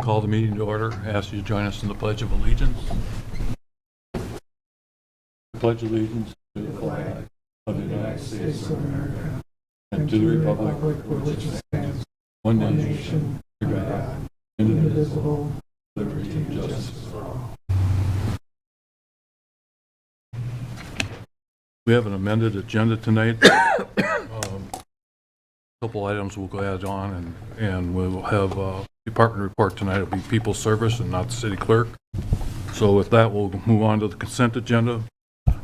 call the meeting to order. Ask you to join us in the Pledge of Allegiance. Pledge allegiance to the flag of the United States of America and to the republic for which it stands, one nation, under God, indivisible, liberty and justice for all. We have an amended agenda tonight. Couple items we'll go ahead on, and we will have a department report tonight. It'll be people service and not the city clerk. So with that, we'll move on to the consent agenda.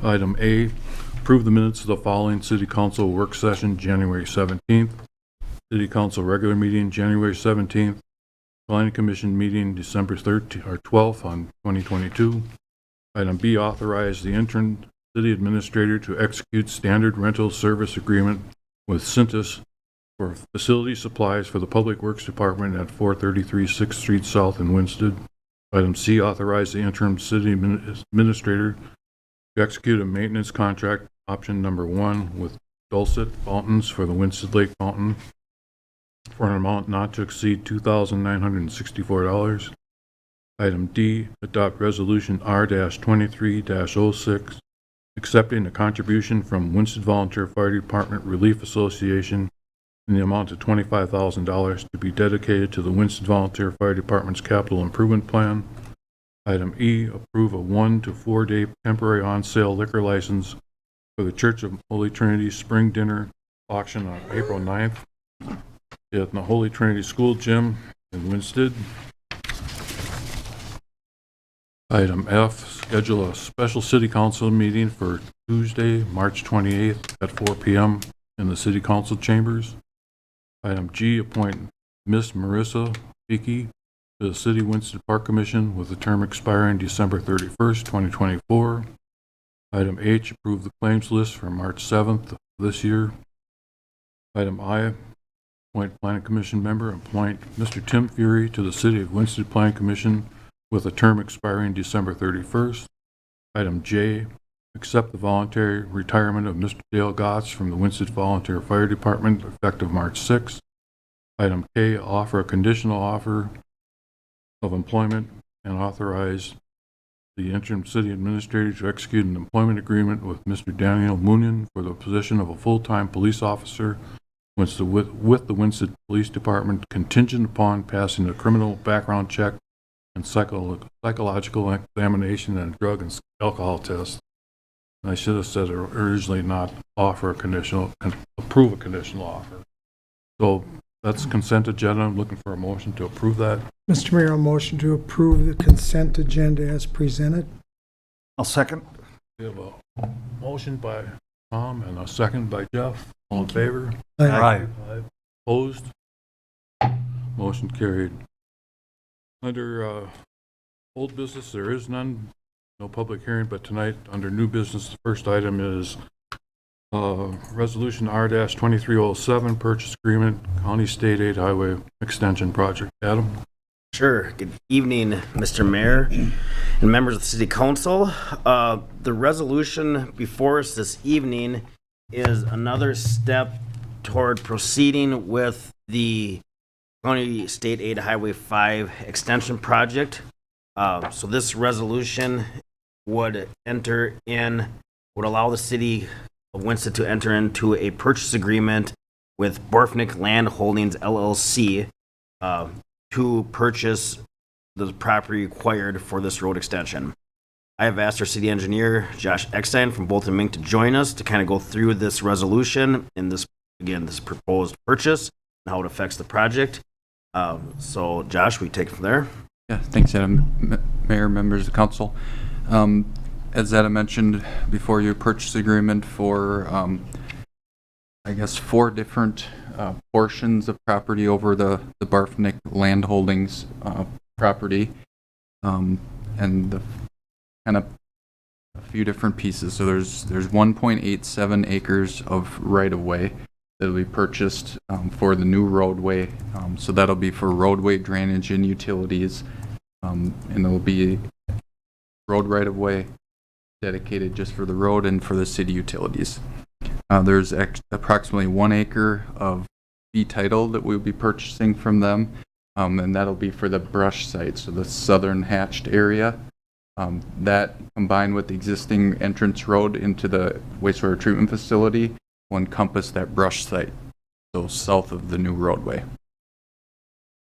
Item A, approve the minutes of the following city council work session, January 17th, city council regular meeting, January 17th, planning commission meeting, December 13th or 12th on 2022. Item B, authorize the interim city administrator to execute standard rental service agreement with Cintas for facility supplies for the Public Works Department at 433 6th Street South in Winsted. Item C, authorize the interim city administrator to execute a maintenance contract, option number 1, with Dulcet Fountains for the Winsted Lake Fountain for an amount not to exceed $2,964. Item D, adopt resolution R-23-06, accepting a contribution from Winsted Volunteer Fire Department Relief Association in the amount of $25,000 to be dedicated to the Winsted Volunteer Fire Department's capital improvement plan. Item E, approve a 1 to 4 day temporary on-sale liquor license for the Church of Holy Trinity Spring Dinner auction on April 9th at the Holy Trinity School Gym in Winsted. Item F, schedule a special city council meeting for Tuesday, March 28th at 4 p.m. in the city council chambers. Item G, appoint Miss Marissa Hickey to the City Winsted Park Commission with a term expiring December 31st, 2024. Item H, approve the claims list for March 7th of this year. Item I, appoint Planning Commission member, appoint Mr. Tim Fury to the City of Winsted Planning Commission with a term expiring December 31st. Item J, accept the voluntary retirement of Mr. Dale Gotts from the Winsted Volunteer Fire Department effective March 6th. Item K, offer a conditional offer of employment and authorize the interim city administrator to execute an employment agreement with Mr. Daniel Moonian for the position of a full-time police officer with the Winsted Police Department, contingent upon passing a criminal background check and psychological examination and drug and alcohol test. I should have said originally not offer a conditional, approve a conditional offer. So that's consent agenda. I'm looking for a motion to approve that. Mr. Mayor, I'll motion to approve the consent agenda as presented. I'll second. We have a motion by Tom and a second by Jeff. All in favor? Aye. Opposed? Motion carried. Under old business, there is none. No public hearing, but tonight, under new business, the first item is Resolution R-2307, Purchase Agreement, County State Aid Highway Extension Project. Adam? Sure. Good evening, Mr. Mayor and members of the City Council. The resolution before us this evening is another step toward proceeding with the County State Aid Highway 5 Extension Project. So this resolution would allow the city of Winsted to enter into a purchase agreement with Borfnick Land Holdings LLC to purchase the property required for this road extension. I have asked our city engineer, Josh Eckstein from Bolton Mink, to join us to kind of go through this resolution and this proposed purchase and how it affects the project. So Josh, we take it from there. Yeah, thanks, Adam. Mayor, members of the council. As Adam mentioned before, your purchase agreement for, 4 different portions of property over the Barfnick Land Holdings property, and the kind of a few different pieces. So there's 1.87 acres of right-of-way that'll be purchased for the new roadway. So that'll be for roadway drainage and utilities, and there'll be road right-of-way dedicated just for the road and for the city utilities. There's approximately 1 acre of fee title that we'll be purchasing from them, and that'll be for the brush site, so the southern hatched area. That combined with the existing entrance road into the wastewater treatment facility will encompass that brush site, so south of the new roadway.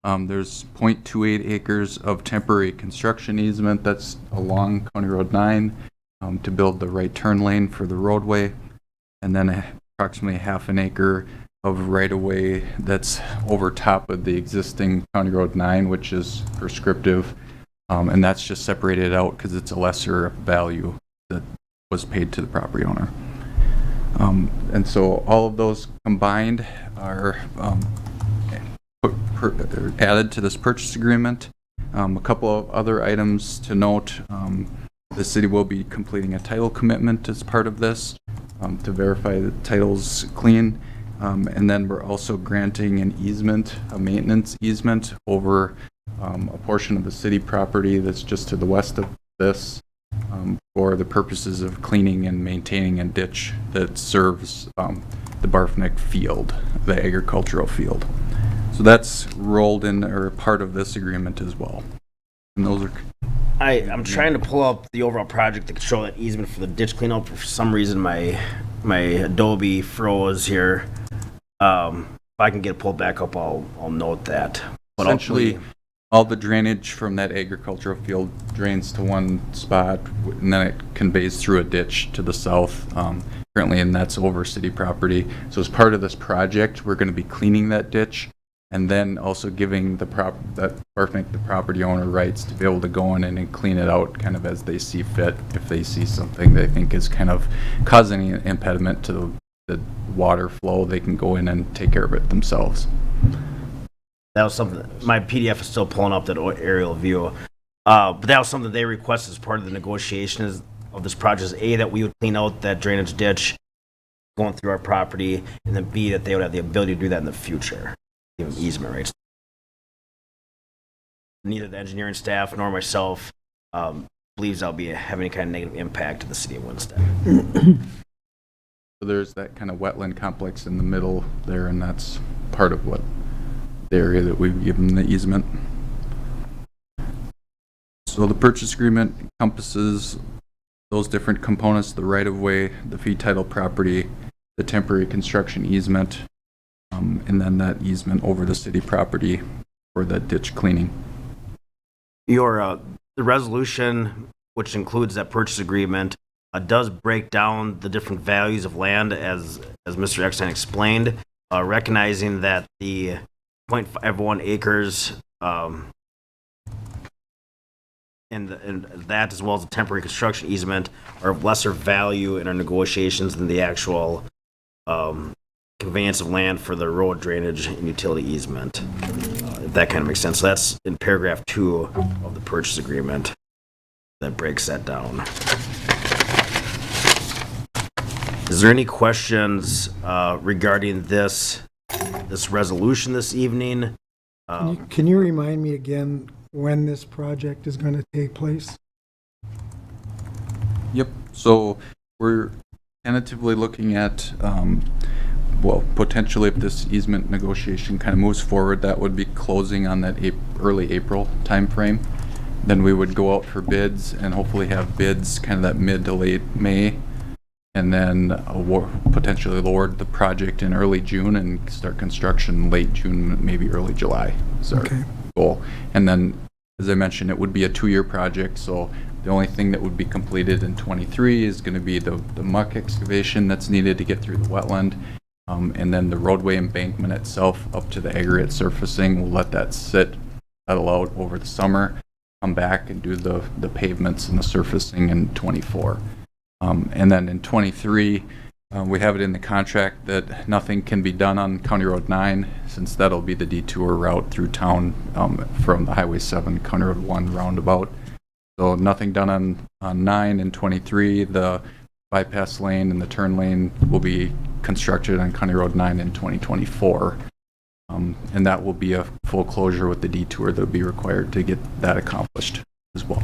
There's 0.28 acres of temporary construction easement that's along County Road 9 to build the right turn lane for the roadway, and then approximately half an acre of right-of-way that's over top of the existing County Road 9, which is prescriptive, and that's just separated out because it's a lesser value that was paid to the property owner. And so all of those combined are added to this purchase agreement. A couple of other items to note. The city will be completing a title commitment as part of this to verify the title's clean. And then we're also granting an easement, a maintenance easement over a portion of the city property that's just to the west of this for the purposes of cleaning and maintaining a ditch that serves the Barfnick field, the agricultural field. So that's rolled in or part of this agreement as well. And those are I'm trying to pull up the overall project to show that easement for the ditch cleanup. For some reason, my Adobe froze here. If I can get it pulled back up, I'll note that. But essentially ultimately, all the drainage from that agricultural field drains to one spot, and then it conveys through a ditch to the south currently, and that's over city property. So as part of this project, we're going to be cleaning that ditch, and then also giving the property owner rights to be able to go in and clean it out kind of as they see fit. If they see something they think is kind of causing an impediment to the water flow, they can go in and take care of it themselves. that was something. My PDF is still pulling up that aerial view. But that was something they requested as part of the negotiations of this project. Is A, that we would clean out that drainage ditch going through our property, and then B, that they would have the ability to do that in the future. Give them easement rights. Neither the engineering staff nor myself believes that'll have any kind of negative impact to the city of Winston. So there's that kind of wetland complex in the middle there, and that's part of what the area that we've given the easement. So the purchase agreement encompasses those different components: the right-of-way, the fee title property, the temporary construction easement, and then that easement over the city property for the ditch cleaning. The resolution, which includes that purchase agreement, does break down the different values of land as Mr. Eckstein explained, recognizing that the 0.51 acres and that, as well as the temporary construction easement, are of lesser value in our negotiations than the actual conveyance of land for the road drainage and utility easement. If that kind of makes sense. So that's in paragraph 2 of the purchase agreement that breaks that down. Is there any questions regarding this resolution this evening? Can you remind me again when this project is going to take place? Yep. So we're tentatively looking at, potentially if this easement negotiation kind of moves forward, that would be closing on that early April timeframe. Then we would go out for bids and hopefully have bids kind of that mid to late May, and then potentially award the project in early June and start construction late June, maybe early July. So Okay. goal. And then, as I mentioned, it would be a 2-year project, so the only thing that would be completed in 23 is going to be the muck excavation that's needed to get through the wetland, and then the roadway embankment itself up to the aggregate surfacing. We'll let that settle out over the summer, come back and do the pavements and the surfacing in 24. And then in 23, we have it in the contract that nothing can be done on County Road 9, since that'll be the detour route through town from the Highway 7, County Road 1 roundabout. So nothing done on 9 and 23. The bypass lane and the turn lane will be constructed on County Road 9 in 2024. And that will be a full closure with the detour that will be required to get that accomplished as well.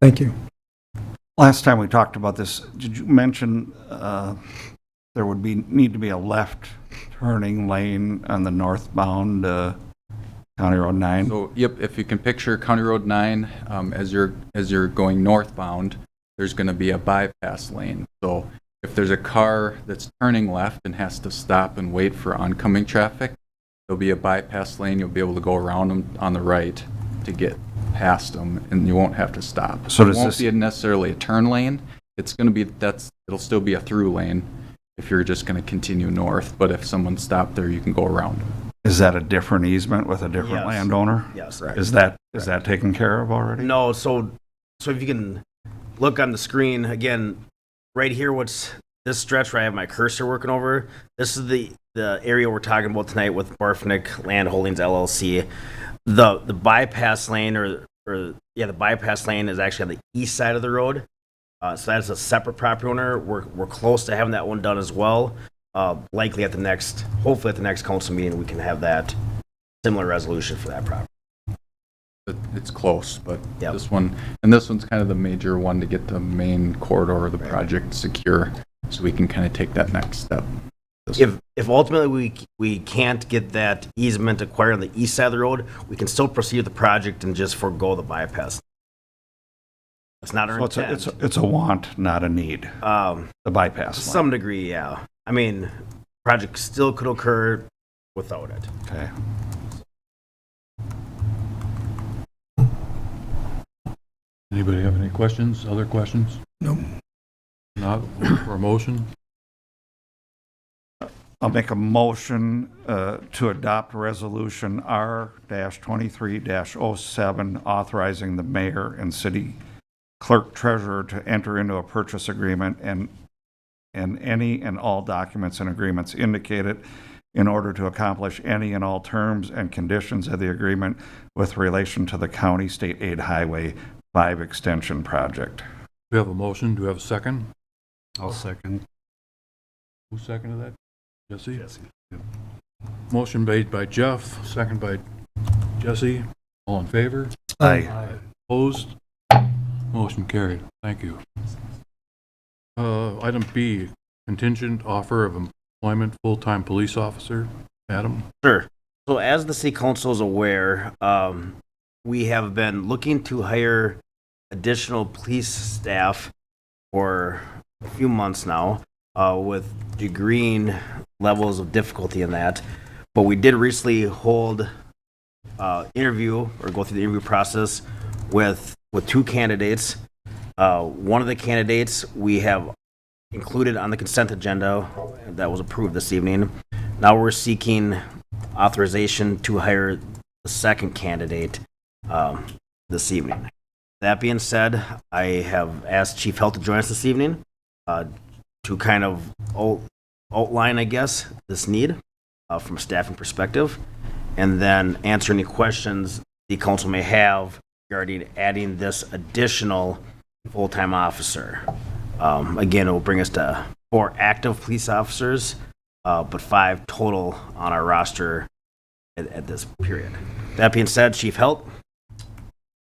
Thank you. Last time we talked about this, did you mention there would need to be a left turning lane on the northbound County Road 9? So, yep, if you can picture County Road 9, as you're going northbound, there's going to be a bypass lane. So if there's a car that's turning left and has to stop and wait for oncoming traffic, there'll be a bypass lane. You'll be able to go around them on the right to get past them, and you won't have to stop. So it does won't this- be necessarily a turn lane. It's going to be, it'll still be a through lane if you're just going to continue north. But if someone stopped there, you can go around. Is that a different easement with a different Yes. landowner? Yes. Is that taken care of already? No, so if you can look on the screen again, right here, what's this stretch where I have my cursor working over? This is the area we're talking about tonight with Barfnick Land Holdings LLC. The bypass lane the bypass lane is actually on the east side of the road. So that's a separate property owner. We're close to having that one done as well. Likely hopefully at the next council meeting, we can have that similar resolution for that property. It's close, but Yep. this one's kind of the major one to get the main corridor of the project secure, so we can kind of take that next step. If ultimately we can't get that easement acquired on the east side of the road, we can still proceed with the project and just forego the bypass. That's not our So intent. it's a want, not a need, the bypass To line. some degree, yeah. I mean, project still could occur without it. Okay. Anybody have any questions, other questions? Nope. Not for a motion? I'll make a motion to adopt Resolution R-23-07, authorizing the mayor and city clerk treasurer to enter into a purchase agreement and any and all documents and agreements indicated in order to accomplish any and all terms and conditions of the agreement with relation to the County State Aid Highway 5 Extension Project. We have a motion. Do we have a second? I'll second. Who seconded that? Jesse? Motion made by Jeff, second by Jesse. All in favor? Aye. Opposed? Motion carried. Thank you. Item B, contingent offer of employment full-time police officer. Adam? Sure. So as the city council is aware, we have been looking to hire additional police staff for a few months now, with degreeing levels of difficulty in that. But we did recently hold interview or go through the interview process with two candidates. One of the candidates we have included on the consent agenda that was approved this evening. Now we're seeking authorization to hire the second candidate this evening. That being said, I have asked Chief Health to join us this evening to kind of outline, I guess, this need from a staffing perspective, and then answer any questions the council may have regarding adding this additional full-time officer. Again, it will bring us to 4 active police officers, but 5 total on our roster at this period. That being said, Chief Health.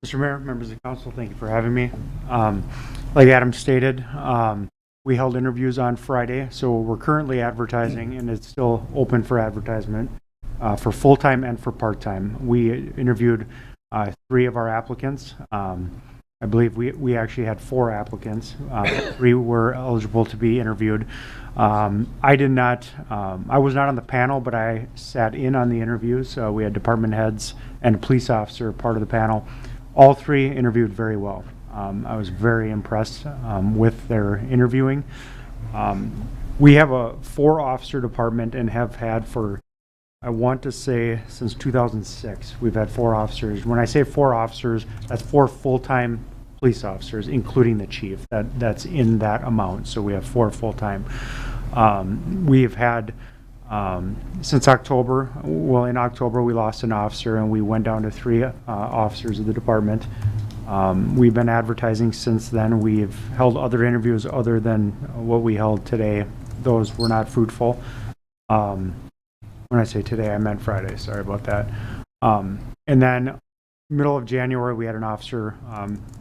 Mr. Mayor, members of the council, thank you for having me. Like Adam stated, we held interviews on Friday, so we're currently advertising, and it's still open for advertisement for full-time and for part-time. We interviewed 3 of our applicants. I believe we actually had 4 applicants. 3 were eligible to be interviewed. I did not, I was not on the panel, but I sat in on the interviews. We had department heads and a police officer part of the panel. All 3 interviewed very well. I was very impressed with their interviewing. We have a 4-officer department and have had for, I want to say, since 2006. We've had 4 officers. When I say 4 officers, that's 4 full-time police officers, including the chief. That's in that amount. So we have 4 full-time. We have had since October. Well, in October we lost an officer, and we went down to 3 officers of the department. We've been advertising since then. We've held other interviews other than what we held today. Those were not fruitful. When I say today, I meant Friday. Sorry about that. And then middle of January, we had an officer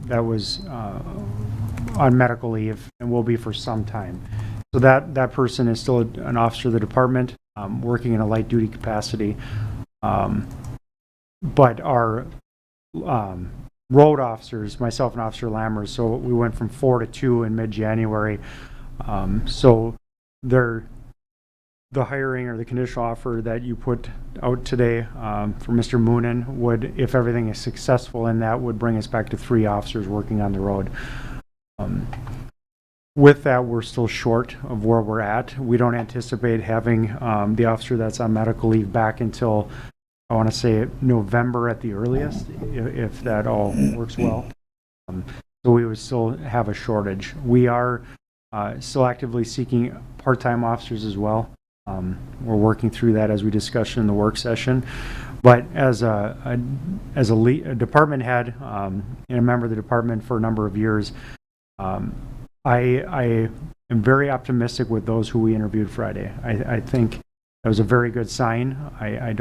that was on medical leave and will be for some time. So that person is still an officer of the department, working in a light duty capacity. but our road officers, myself and Officer Lammers, so we went from 4 to 2 in mid-January. So the hiring or the conditional offer that you put out today for Mr. Moonen would, if everything is successful in that, would bring us back to 3 officers working on the road. With that, we're still short of where we're at. We don't anticipate having the officer that's on medical leave back until, I want to say, November at the earliest, if that all works well. So we would still have a shortage. We are still actively seeking part-time officers as well. We're working through that as we discussed in the work session. But as a department head and a member of the department for a number of years, I am very optimistic with those who we interviewed Friday. I think that was a very good sign. I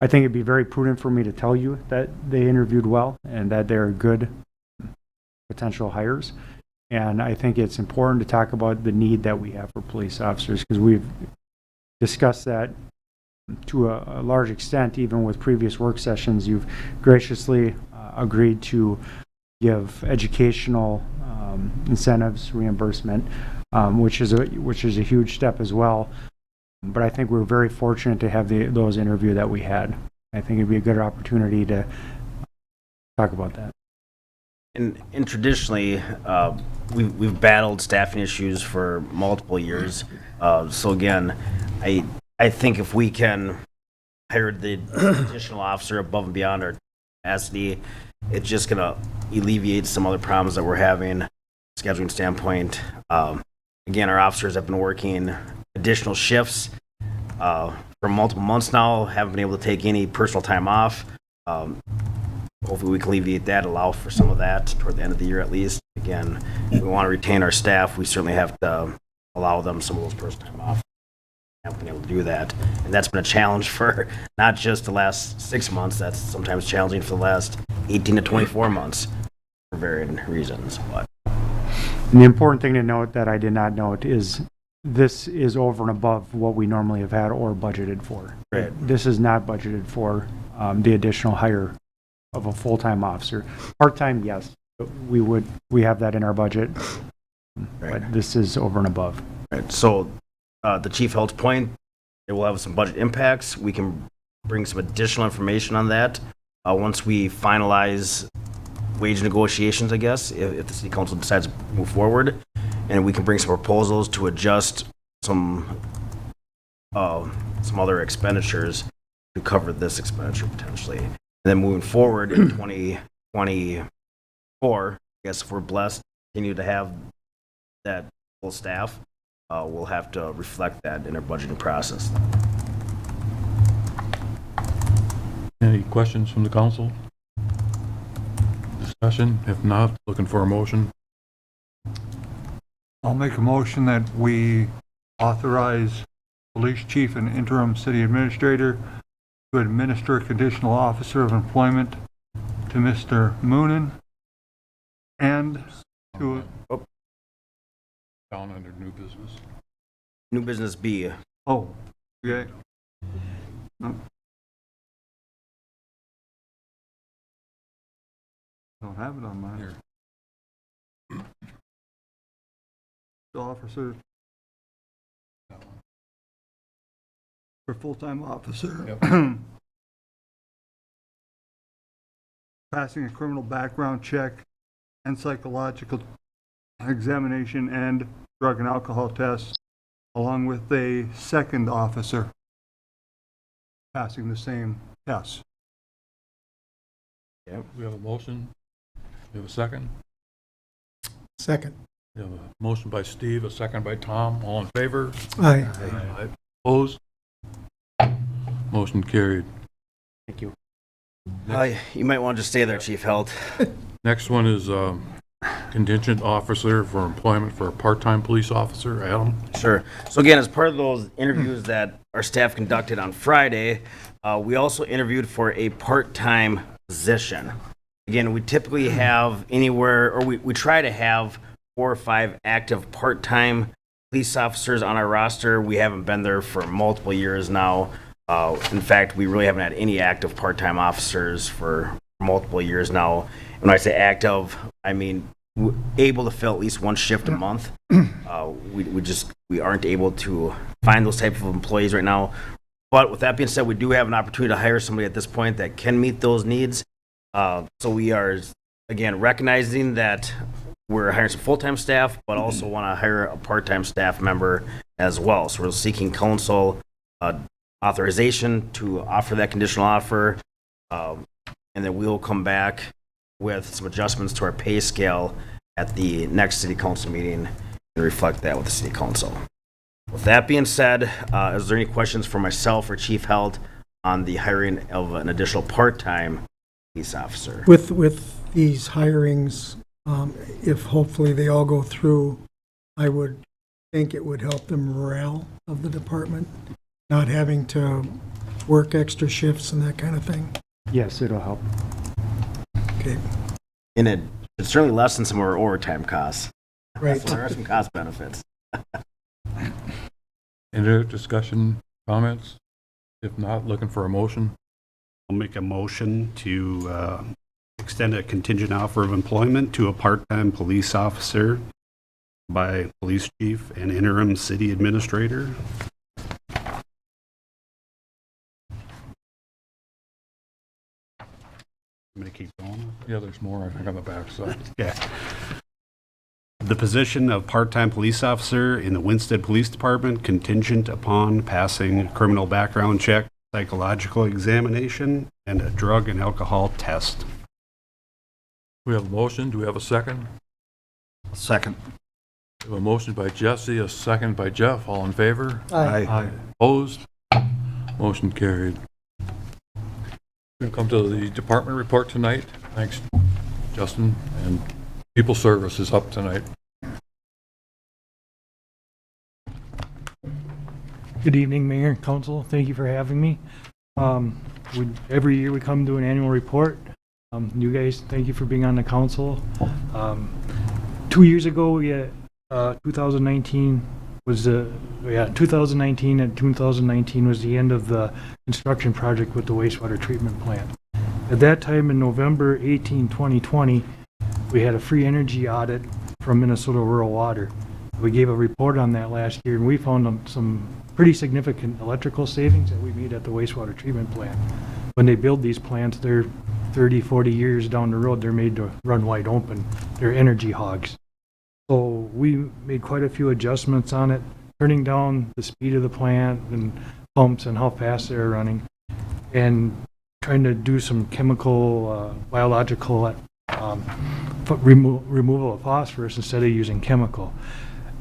think it'd be very prudent for me to tell you that they interviewed well and that they're good potential hires. And I think it's important to talk about the need that we have for police officers, because we've discussed that to a large extent, even with previous work sessions. You've graciously agreed to give educational incentives, reimbursement, which is a huge step as well. But I think we're very fortunate to have those interview that we had. I think it'd be a good opportunity to talk about that. And traditionally, we've battled staffing issues for multiple years. So again, I think if we can hire the additional officer above and beyond our capacity, it's just gonna alleviate some other problems that we're having, scheduling standpoint. Again, our officers have been working additional shifts for multiple months now, haven't been able to take any personal time off. Hopefully we can alleviate that, allow for some of that toward the end of the year at least. Again, if we want to retain our staff, we certainly have to allow them some of those personal time off. Haven't been able to do that. And that's been a challenge for not just the last 6 months, that's sometimes challenging for the last 18 to 24 months for varying reasons. But And the important thing to note that I did not note is this is over and above what we normally have had or budgeted for. Right. This is not budgeted for the additional hire of a full-time officer. Part-time, yes, we have that in our budget, but this is over and above. right. So the chief health point, it will have some budget impacts. We can bring some additional information on that once we finalize wage negotiations, I guess, if the city council decides to move forward, and we can bring some proposals to adjust some other expenditures to cover this expenditure potentially. And then moving forward in 2024, I guess if we're blessed, continue to have that full staff, we'll have to reflect that in our budgeting process. Any questions from the council? Discussion? If not, looking for a motion. I'll make a motion that we authorize police chief and interim city administrator to administer a conditional officer of employment to Mr. Moonen and to, Down under new business. New business B. oh, okay. Don't have it on mine. Here. The officer. For full-time officer. Yep. Passing a criminal background check and psychological examination and drug and alcohol tests, along with a second officer passing the same tests. We have a motion. We have a second. Second. We have a motion by Steve, a second by Tom. All in favor? Aye. Aye. Opposed? Motion carried. Thank you. You might want to just stay there, Chief Health. Next one is contingent officer for employment for a part-time police officer. Adam? Sure. So again, as part of those interviews that our staff conducted on Friday, we also interviewed for a part-time position. Again, we typically have anywhere, or we try to have 4 or 5 active part-time police officers on our roster. We haven't been there for multiple years now. In fact, we really haven't had any active part-time officers for multiple years now. When I say active, I mean able to fill at least one shift a month. We aren't able to find those type of employees right now. But with that being said, we do have an opportunity to hire somebody at this point that can meet those needs. So we are, again, recognizing that we're hiring some full-time staff, but also want to hire a part-time staff member as well. So we're seeking council authorization to offer that conditional offer. And then we'll come back with some adjustments to our pay scale at the next city council meeting and reflect that with the city council. With that being said, is there any questions for myself or Chief Held on the hiring of an additional part-time police officer? With these hirings, if hopefully they all go through, I would think it would help the morale of the department, not having to work extra shifts and that kind of thing. Yes, it'll help. Okay, And it certainly lessen some of our overtime costs. right. So there are some cost benefits. Any other discussion, comments? If not, looking for a motion? I'll make a motion to extend a contingent offer of employment to a part-time police officer by police chief and interim city administrator. I'm going to keep going. Yeah, there's more, I think, on the back side. Yeah. The position of part-time police officer in the Winsted Police Department contingent upon passing a criminal background check, psychological examination, and a drug and alcohol test. We have a motion, do we have a second? Second. We have a motion by Jesse, a second by Jeff, all in favor? Aye. Opposed? Motion carried. We're going to come to the department report tonight. Thanks, Justin. And People Service is up tonight. Good evening, Mayor and Council. Thank you for having me. Every year we come to an annual report. You guys, thank you for being on the council. 2 years ago, we had 2019 was 2019 and 2019 was the end of the construction project with the wastewater treatment plant. At that time, in November 18, 2020, we had a free energy audit from Minnesota Rural Water. We gave a report on that last year, and we found some pretty significant electrical savings that we made at the wastewater treatment plant. When they build these plants, they're 30, 40 years down the road, they're made to run wide open. They're energy hogs. So we made quite a few adjustments on it, turning down the speed of the plant and pumps and how fast they're running, and trying to do some chemical, biological removal of phosphorus instead of using chemical.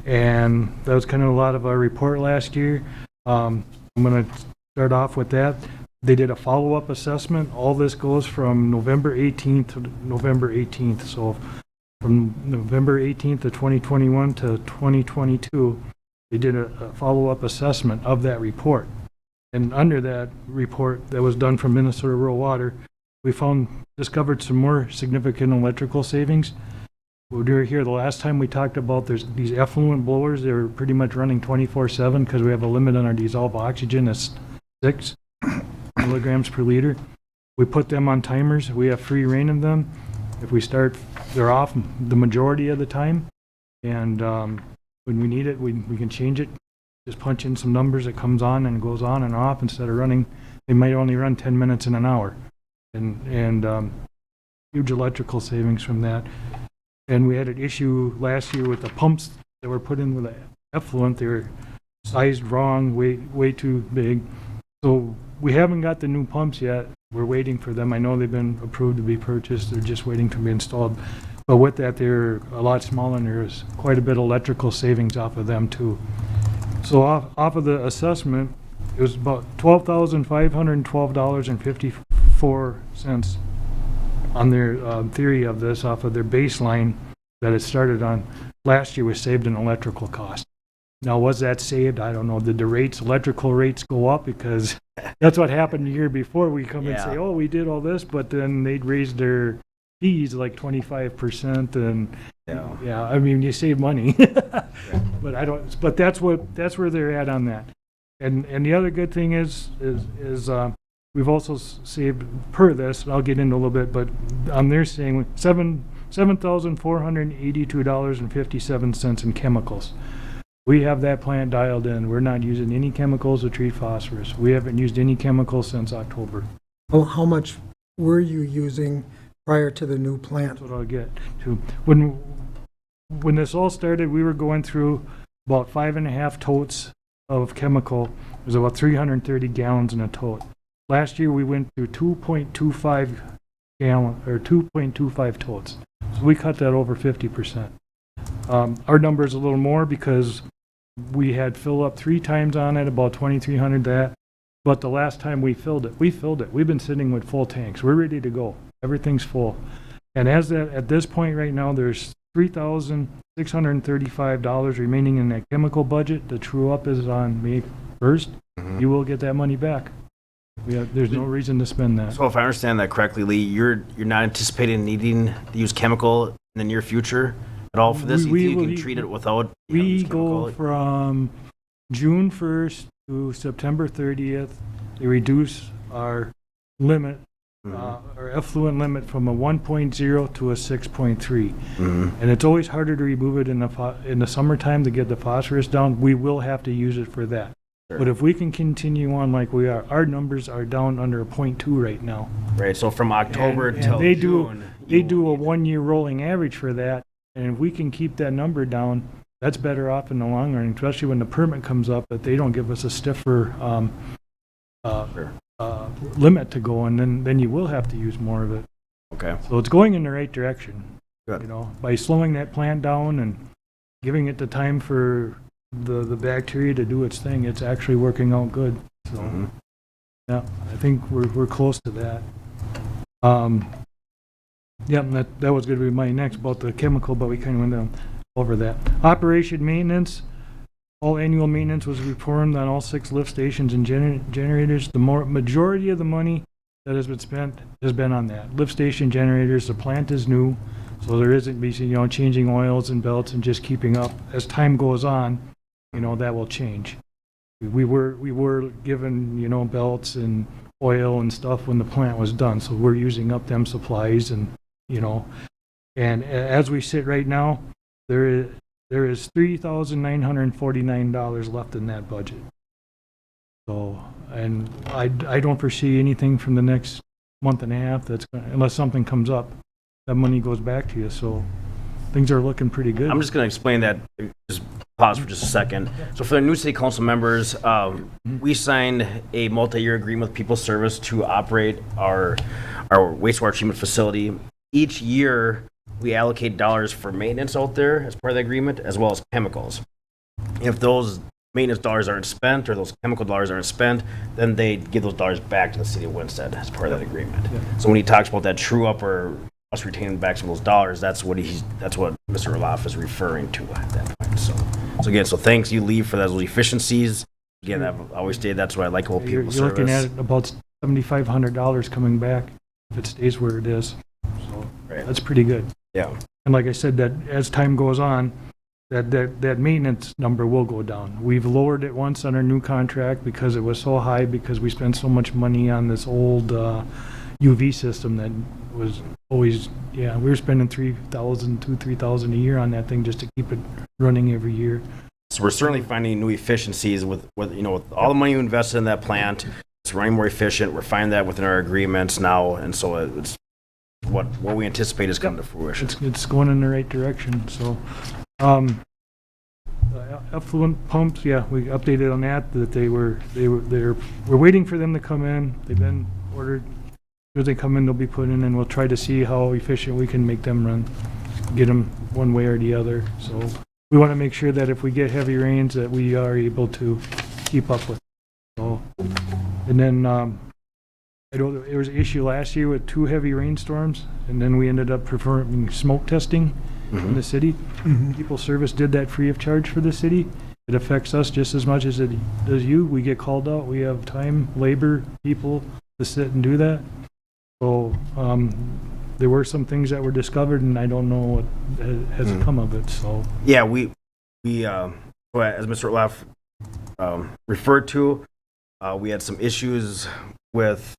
And that was kind of a lot of our report last year. I'm going to start off with that. They did a follow-up assessment. All this goes from November 18th to November 18th. So from November 18th of 2021 to 2022, they did a follow-up assessment of that report. And under that report that was done from Minnesota Rural Water, we discovered some more significant electrical savings. We were here the last time we talked about these effluent blowers. They were pretty much running 24/7 because we have a limit on our dissolved oxygen. That's 6 milligrams per liter. We put them on timers. We have free reign of them. If we start, they're off the majority of the time. And when we need it, we can change it. Just punch in some numbers. It comes on and goes on and off instead of running. They might only run 10 minutes in an hour. And huge electrical savings from that. And we had an issue last year with the pumps that were put in with the effluent. They were sized wrong, way too big. So we haven't got the new pumps yet. We're waiting for them. I know they've been approved to be purchased. They're just waiting to be installed. But with that, they're a lot smaller, and there's quite a bit of electrical savings off of them too. So off of the assessment, it was about $12,512.54 on their theory of this, off of their baseline that it started on. Last year was saved in electrical cost. Now, was that saved? I don't know. Did the electrical rates go up? Because that's what happened the year before. We come and say, oh, we did all this, but then they'd raise their fees like 25%, and yeah, I mean, you save money. But that's where they're at on that. And the other good thing is we've also saved per this, and I'll get into a little bit, but they're saying $7,482.57 in chemicals. We have that plant dialed in. We're not using any chemicals to treat phosphorus. We haven't used any chemicals since October. How much were you using prior to the new plant? That's what I'll get to. When this all started, we were going through about 5.5 totes of chemical. It was about 330 gallons in a tote. Last year, we went through 2.25 totes. So we cut that over 50%. Our number is a little more because we had fill up 3 times on it, about 2,300 that. But the last time we filled it. We've been sitting with full tanks. We're ready to go. Everything's full. And at this point right now, there's $3,635 remaining in that chemical budget. The true up is on May 1st. You will get that money back. There's no reason to spend that. So if I understand that correctly, Lee, you're not anticipating needing to use chemical in the near future at all for this? You can treat it without? We go from June 1st to September 30th. They reduce our limit, our effluent limit from a 1.0 to a 6.3. And it's always harder to remove it in the summertime to get the phosphorus down. We will have to use it for that. But if we can continue on like we are, our numbers are down under a 0.2 right now. Right, so from October And till they June. They do a 1-year rolling average for that, and if we can keep that number down, that's better off in the long run, especially when the permit comes up, that they don't give us a stiffer limit to go, and then you will have to use more of it. Okay. So it's going in the right direction. Good. You know, by slowing that plant down and giving it the time for the bacteria to do its thing, it's actually working out good. So, yeah, I think we're close to that. Yeah, and that was going to be my next about the chemical, but we kind of went down over that. Operation maintenance, all annual maintenance was performed on all 6 lift stations and generators. The majority of the money that has been spent has been on that. Lift station generators, the plant is new, so there isn't, changing oils and belts and just keeping up. As time goes on, that will change. We were given, belts and oil and stuff when the plant was done, so we're using up them supplies and as we sit right now, there is $3,949 left in that budget. So, and I don't foresee anything from the next month and a half unless something comes up, that money goes back to you, so things are looking pretty good. I'm just going to explain that. Just pause for just a second. So for the new city council members, we signed a multi-year agreement with People Service to operate our wastewater treatment facility. Each year, we allocate dollars for maintenance out there as part of the agreement, as well as chemicals. If those maintenance dollars aren't spent or those chemical dollars aren't spent, then they give those dollars back to the city of Winsted as part of that agreement. So when he talks about that true up or us retaining back some of those dollars, that's what Mr. Orloff is referring to at that point. So again, thanks you, Lee, for those efficiencies. Again, I've always stated that's what I like about People Service. You're looking at about $7,500 coming back if it stays where it is. So that's pretty good. Yeah. And like I said, that as time goes on, that maintenance number will go down. We've lowered it once on our new contract because it was so high because we spent so much money on this old UV system that was always, we were spending $3,000 a year on that thing just to keep it running every year. So we're certainly finding new efficiencies with all the money we invested in that plant. It's running more efficient. We're finding that within our agreements now, and so it's what we anticipate is coming to fruition. It's going in the right direction. So, effluent pumps, we updated on that we're waiting for them to come in. They've been ordered. As they come in, they'll be put in, and we'll try to see how efficient we can make them run, get them one way or the other. So we want to make sure that if we get heavy rains, that we are able to keep up with it. So, and then I know there was an issue last year with 2 heavy rainstorms, and then we ended up performing smoke testing in the city. People Service did that free of charge for the city. It affects us just as much as it does you. We get called out. We have time, labor, people to sit and do that. So there were some things that were discovered, and I don't know what has come of it. So yeah, we as Mr. Orloff referred to. We had some issues with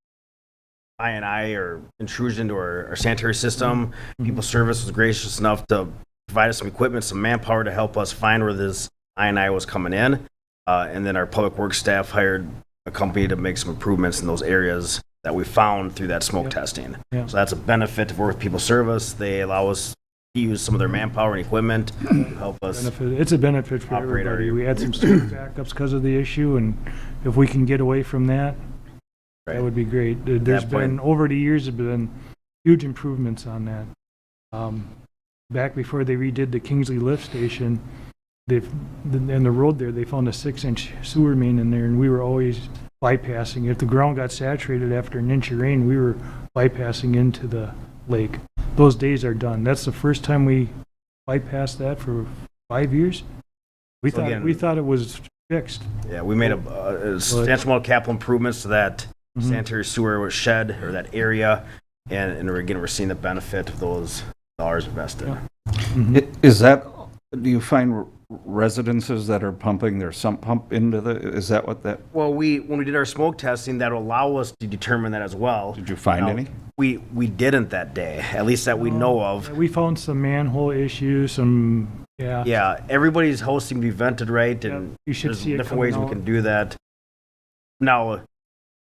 I or intrusion into our sanitary system. People Service was gracious enough to provide us some equipment, some manpower to help us find where this I was coming in. And then our public works staff hired a company to make some improvements in those areas that we found through that smoke testing. Yeah. So that's a benefit to work with People Service. They allow us to use some of their manpower and equipment to help us. It's a benefit for Operate our- everybody. We had some student backups because of the issue, and if we can get away from that, Right. that would be great. There's that been, point- over the years, have been huge improvements on that. Back before they redid the Kingsley lift station, in the road there, they found a 6-inch sewer main in there, and we were always bypassing. If the ground got saturated after an inch of rain, we were bypassing into the lake. Those days are done. That's the first time we bypassed that for 5 years. We So again- thought it was fixed. Yeah, we made a substantial amount of capital improvements to that Mhm. sanitary sewer shed or that area. And again, we're seeing the benefit of those dollars invested. Yeah. Mhm. Is that, do you find residences that are pumping their sump pump into the, is that what that, Well, when we did our smoke testing, that'll allow us to determine that as well. did you find Now, any? We didn't that day, at least that we know of. We found some manhole issues, Yeah, everybody's house seemed to be vented right, Yeah, and you should there's see it different coming ways we out. can do that. Now,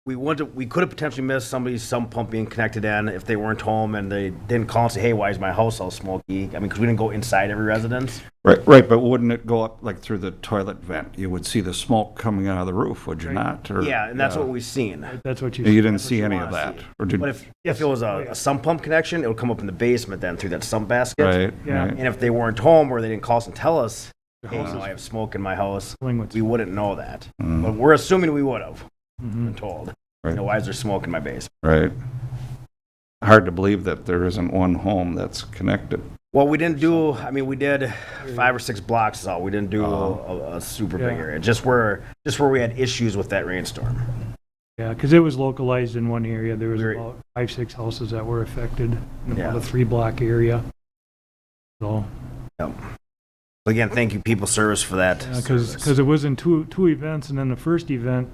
we could have potentially missed somebody's sump pump being connected in if they weren't home and they didn't call and say, hey, why is my house all smoky? I mean, because we didn't go inside every residence. Right, but wouldn't it go up like through the toilet vent? You would see the smoke coming out of the roof, would you Right. not? Or- Yeah, and that's what we've seen. that's what You you. didn't That's what see you any wanna of that? see. Or did, But if it was a sump pump connection, it would come up in the basement then through that sump basket. right, Yeah. right. And if they weren't home or they didn't call us and tell us, hey, house you know, is I have smoke in my house, filling with- we wouldn't know that. Mm, But we're assuming we would have Mhm. been told. Right. You know, why is there smoke in my basement? Right. Hard to believe that there isn't one home that's connected. Well, we didn't do, I mean, we did 5 or 6 blocks is all. We didn't do Oh. a super big Yeah. area, just where we had issues with that rainstorm. Yeah, because it was localized in one area. There was Very- about 5-6 houses that were affected in Yeah. about a 3-block area. So, Again, thank you, People Service, for that. because service. it was in two events, and then the first event,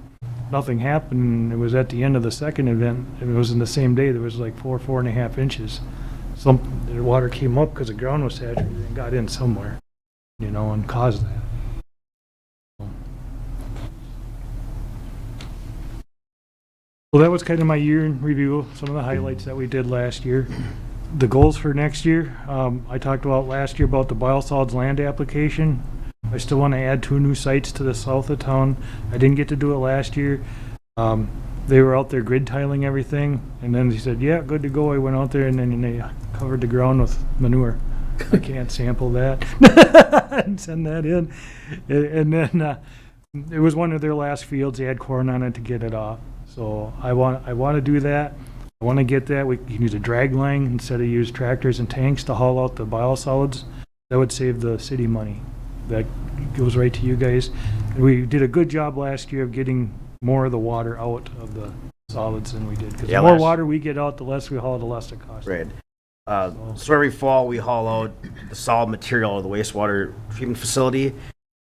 nothing happened. It was at the end of the second event, and it was in the same day. There was like 4.5 inches. The water came up because the ground was saturated and got in somewhere, and caused that. So that was kind of my year in review, some of the highlights that we did last year. The goals for next year, I talked about last year about the biosolids land application. I still want to add 2 new sites to the south of town. I didn't get to do it last year. They were out there grid tiling everything, and then he said, yeah, good to go. I went out there, and then they covered the ground with manure. I can't sample that and send that in. And then it was one of their last fields. They had corn on it to get it off. So I want to do that. I want to get that. We can use a drag line instead of use tractors and tanks to haul out the biosolids. That would save the city money. That goes right to you guys. We did a good job last year of getting more of the water out of the solids than we did. Because Yeah, the more last- water we get out, the less we haul, the less it costs. Right. So every fall, we haul out the solid material of the wastewater treatment facility.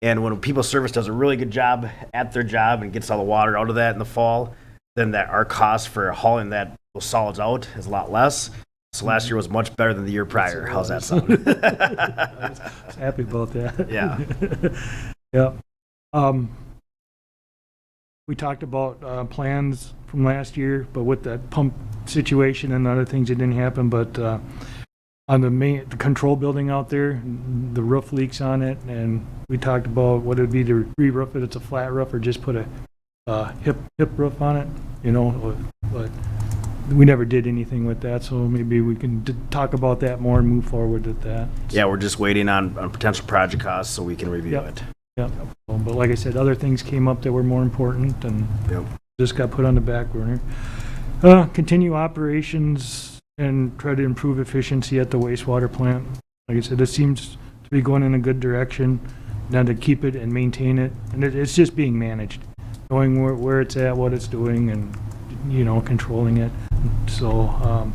And when People Service does a really good job at their job and gets all the water out of that in the fall, then our cost for hauling those solids out is a lot less. So last year was much better than the year prior. How's that sound? I was happy about that. Yeah. Yeah. We talked about plans from last year, but with that pump situation and other things, it didn't happen. But on the control building out there, the roof leaks on it, and we talked about what it would be to re-roof it. It's a flat roof, or just put a hip roof on it, but we never did anything with that, so maybe we can talk about that more and move forward with that. Yeah, we're just waiting on potential project costs so we can review Yep. it. Yeah, but like I said, other things came up that were more important and Yep. just got put on the back burner. Continue operations and try to improve efficiency at the wastewater plant. Like I said, it seems to be going in a good direction. Now to keep it and maintain it, and it's just being managed, knowing where it's at, what it's doing, and controlling it. So,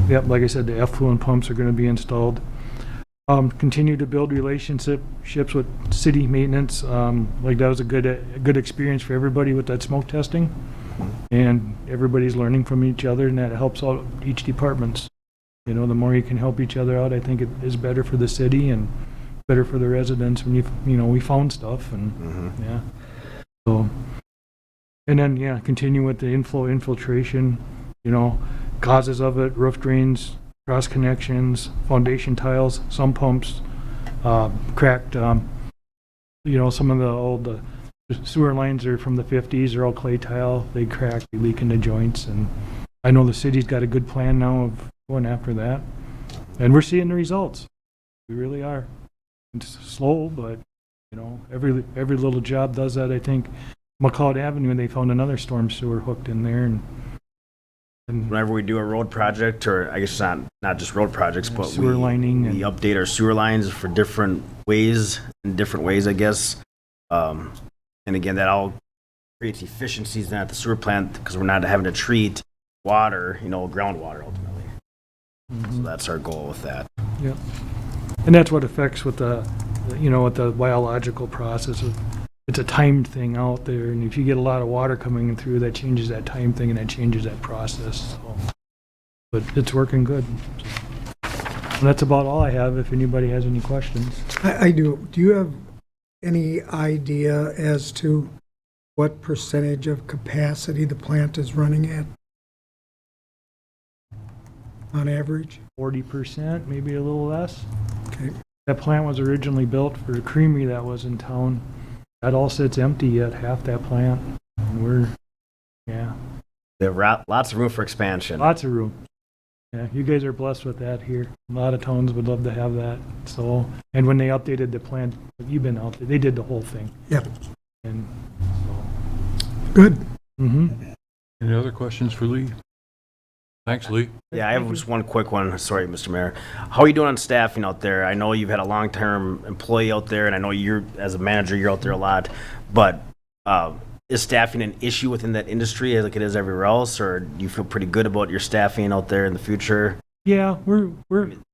yep, like I said, the effluent pumps are going to be installed. Continue to build relationships with city maintenance. Like that was a good experience for everybody with that smoke testing. And everybody's learning from each other, and that helps out each departments. You know, the more you can help each other out, I think it is better for the city and better for the residents when we found stuff and, yeah. So, and then, yeah, continue with the infiltration, causes of it, roof drains, cross connections, foundation tiles, some pumps, cracked, some of the old sewer lines are from the 50s, they're all clay tile, they crack, they leak into joints, and I know the city's got a good plan now of going after that, and we're seeing the results. We really are. It's slow, but, every little job does that. I think McLeod Avenue, they found another storm sewer hooked in there, and Whenever we do a road project, or I guess not just road projects, but sewer lining we and update our sewer lines for different ways, I guess. And again, that all creates efficiencies then at the sewer plant because we're not having to treat water, groundwater ultimately. So that's our goal with that. Yep. And that's what affects with the biological process of, it's a timed thing out there, and if you get a lot of water coming through, that changes that time thing and that changes that process. So, but it's working good. And that's about all I have. If anybody has any questions. I do. Do you have any idea as to what percentage of capacity the plant is running at on average? 40%, maybe a little less. Okay. That plant was originally built for the creamery that was in town. That all sits empty yet, half that plant. And There are lots of room for expansion. lots of room. Yeah, you guys are blessed with that here. A lot of towns would love to have that. So, and when they updated the plant, you've been out there, they did the whole thing. Yep. And Good. Any other questions for Lee? Thanks, Lee. Yeah, I have just one quick one. Sorry, Mr. Mayor. How are you doing on staffing out there? I know you've had a long-term employee out there, and I know you're, as a manager, you're out there a lot. But is staffing an issue within that industry like it is everywhere else, or do you feel pretty good about your staffing out there in the future? yeah, we're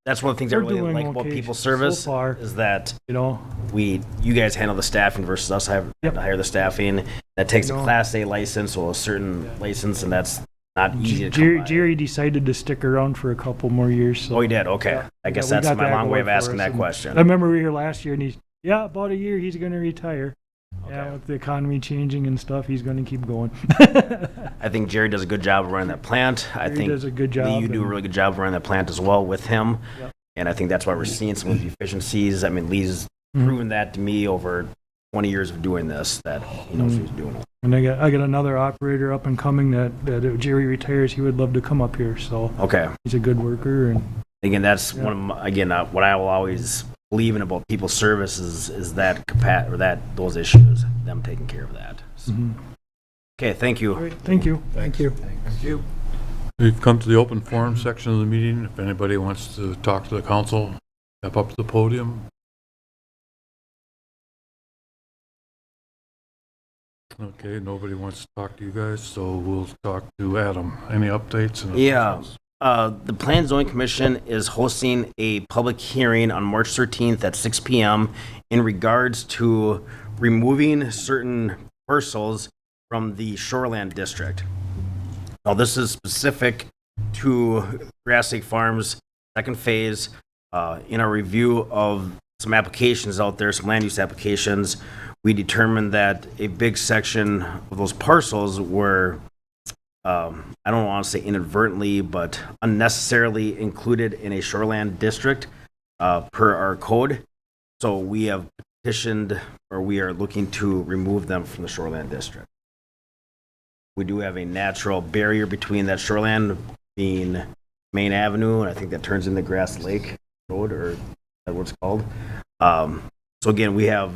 That's one of the things I We're really doing like about okay people so service far. is that you know, you guys handle the staffing versus us having Yep. to hire the staffing. That takes a No. Class A license or a certain license, and that's not easy to come Jerry, by. Jerry decided to stick around for a couple more years. So Oh, he did? Okay. Yeah. I guess Yeah, we that's got my that long way of going for asking us, that and question. I remember we were here last year, and about a year he's going to retire. Yeah, Okay. with the economy changing and stuff, he's going to keep going. I think Jerry does a good job of running that plant. I Jerry think does a good Lee, job, you do a and- really good job of running that plant as well with him. Yep. And I think that's why we're seeing some of the efficiencies. I mean, Lee's Mhm. proven that to me over 20 years of doing this, that he knows what he's doing. And I got another operator up and coming that if Jerry retires, he would love to come up here. So Okay. he's a good worker, and Again, that's Yeah. one of my, again, what I will always believe in about people's services is that those issues, them taking care of that. So- Okay, thank you. all right, thank you. Thank you. We've come to the open forum section of the meeting. If anybody wants to talk to the council, step up to the podium. Okay, nobody wants to talk to you guys, so we'll talk to Adam. Any updates? and Yeah. questions? The Plan and Zoning Commission is hosting a public hearing on March 13th at 6 PM in regards to removing certain parcels from the Shoreland District. Now, this is specific to Grass Lake Farms, second phase. In our review of some applications out there, some land use applications, we determined that a big section of those parcels were I don't want to say inadvertently, but unnecessarily included in a shoreland district per our code. So we have petitioned, or we are looking to remove them from the shoreland district. We do have a natural barrier between that shoreland being Main Avenue, and I think that turns into Grass Lake Road, or that's what it's called. So again, we have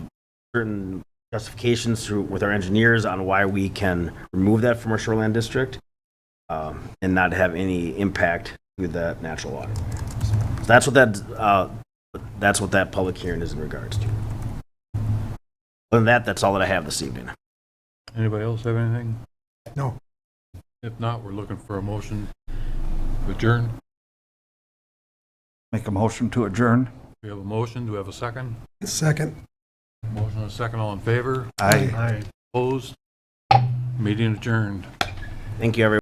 certain justifications with our engineers on why we can remove that from our shoreland district and not have any impact to the natural water. So that's what that public hearing is in regards to. Other than that, that's all that I have this evening. Anybody else have anything? No. If not, we're looking for a motion to adjourn. Make a motion to adjourn. We have a motion. Do we have a second? Second. Motion and a second. All in favor? Aye. Aye. Opposed? Meeting adjourned. Thank you, everyone.